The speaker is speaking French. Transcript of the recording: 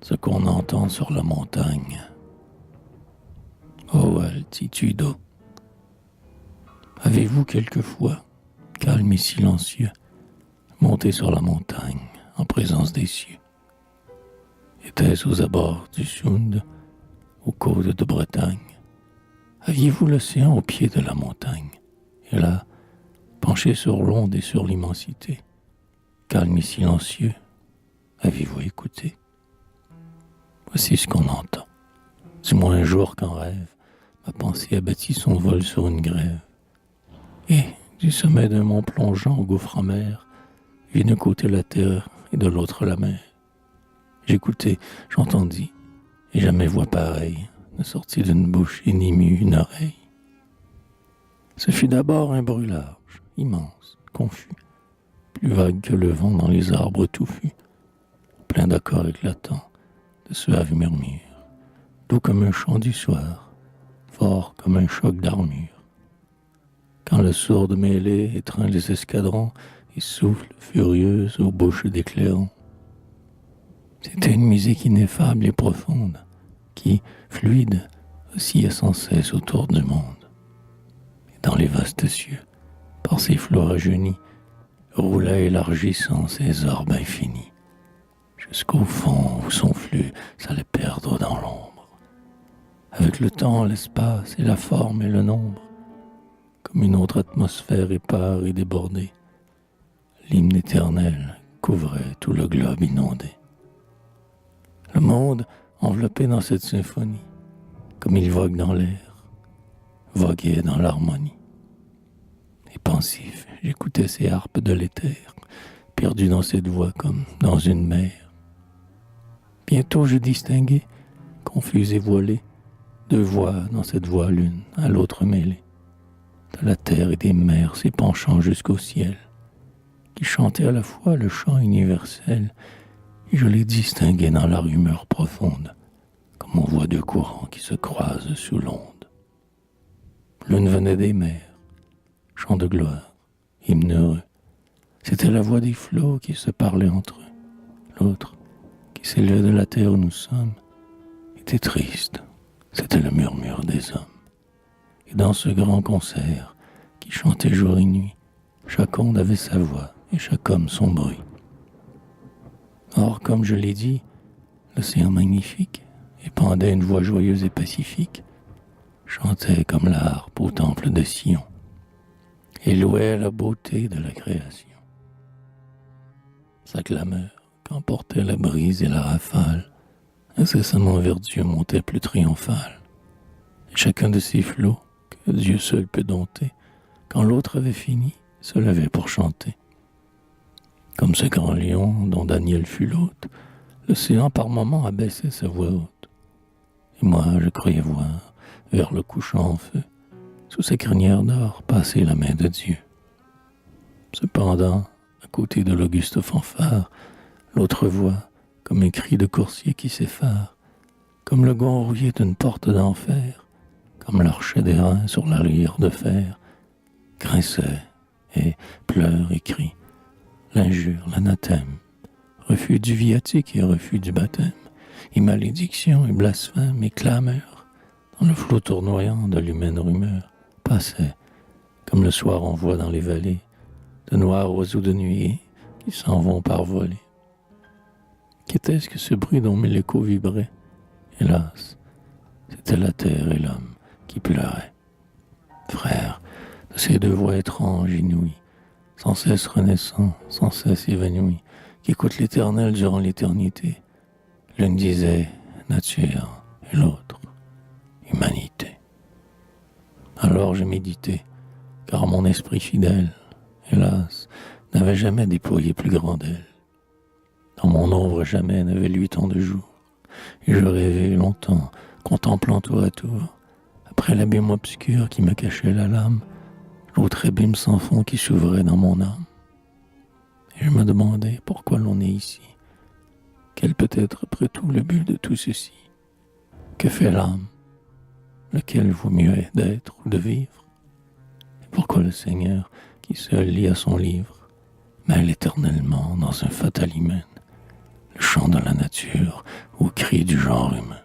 ce qu'on entend sur la montagne. Oh altitudo, avez-vous quelquefois, calme et silencieux, monté sur la montagne en présence des cieux? Était-ce aux abords du Sund, aux côtes de Bretagne? Aviez-vous l'océan au pied de la montagne? Et là, penché sur l'onde et sur l'immensité, calme et silencieux, avez-vous écouté? Voici ce qu'on entend. Du moins un jour qu'en rêve, ma pensée a bâti son vol sur une grève. Et, du sommet d'un mont plongeant au gouffre amer, vit d'un côté la terre et de l'autre la mer. J'écoutai, j'entendis, et jamais voix pareille ne sortit d'une bouche et n'émut une oreille. Ce fut d'abord un bruit large, immense, confus, plus vague que le vent dans les arbres touffus, plein d'accords éclatants, de suaves murmures, doux comme un chant du soir, fort comme un choc d'armure. Quand le sourd mêlé étreint les escadrons et souffle furieuse aux bouches d'éclairons. C'était une musique ineffable et profonde, qui, fluide, oscillait sans cesse autour du monde. Et dans les vastes cieux, par ses flots rajeunis, roulait élargissant ses orbes infinis, jusqu'au fond où son flux s'allait perdre dans l'ombre. Avec le temps, l'espace et la forme et le nombre, comme une autre atmosphère épars et débordée, l'hymne éternel couvrait tout le globe inondé. Le monde, enveloppé dans cette symphonie, comme il vogue dans l'air, voguait dans l'harmonie. Et pensif, j'écoutais ces harpes de l'éther, perdu dans cette voix comme dans une mer. Bientôt je distinguai, confuse et voilée, deux voix dans cette voix l'une à l'autre mêlée, de la terre et des mers s'épanchant jusqu'au ciel, qui chantaient à la fois le chant universel, et je les distinguais dans la rumeur profonde, comme on voit deux courants qui se croisent sous l'onde. L'une venait des mers, chant de gloire, hymne heureux. C'était la voix des flots qui se parlaient entre eux. L'autre, qui s'élevait de la terre où nous sommes, était triste. C'était le murmure des hommes. Et dans ce grand concert, qui chantait jour et nuit, chaque onde avait sa voix et chaque homme son bruit. Or, comme je l'ai dit, l'océan magnifique épandait une voix joyeuse et pacifique, chantait comme la harpe au temple de Sion, et louait la beauté de la création. Sa clameur, qu'emportait la brise et la rafale, incessamment vers Dieu montait plus triomphale. Et chacun de ces flots, que Dieu seul peut dompter, quand l'autre avait fini, se levait pour chanter. Comme ce grand lion dont Daniel fut l'hôte, l'océan par moments abaissait sa voix haute. Et moi, je croyais voir, vers le couchant en feu, sous sa crinière d'or, passer la main de Dieu. Cependant, à côté de l'auguste fanfare, l'autre voix, comme un cri de coursier qui s'effare, comme le gond rouillé d'une porte d'enfer, comme l'archet d'airain sur la lyre de fer, grinçait et pleure et crie, l'injure, l'anathème, refus du viatique et refus du baptême, et malédiction et blasphème et clameur, dans le flot tournoyant de l'humaine rumeur, passait, comme le soir on voit dans les vallées, de noirs oiseaux de nuée qui s'en vont par volées. Qu'était-ce que ce bruit dont mille échos vibraient? Hélas, c'était la terre et l'homme qui pleuraient. Frères, de ces deux voix étranges, inouïes, sans cesse renaissant, sans cesse évanoui, qui écoutent l'éternel durant l'éternité. L'une disait nature et l'autre humanité. Alors je méditais, car mon esprit fidèle, hélas, n'avait jamais déployé plus grand d'elle. Dans mon ombre jamais n'avait lui tant de jours, et je rêvais longtemps, contemplant tour à tour, après l'abîme obscur qui me cachait la lame, l'autre abîme sans fond qui s'ouvrait dans mon âme. Et je me demandais pourquoi l'on est ici. Quel peut être après tout le but de tout ceci? Que fait l'âme? Lequel vaut mieux d'être ou de vivre? Et pourquoi le Seigneur, qui seul lit à son livre, mêle éternellement dans un fatal hymen le chant de la nature ou cri du genre humain.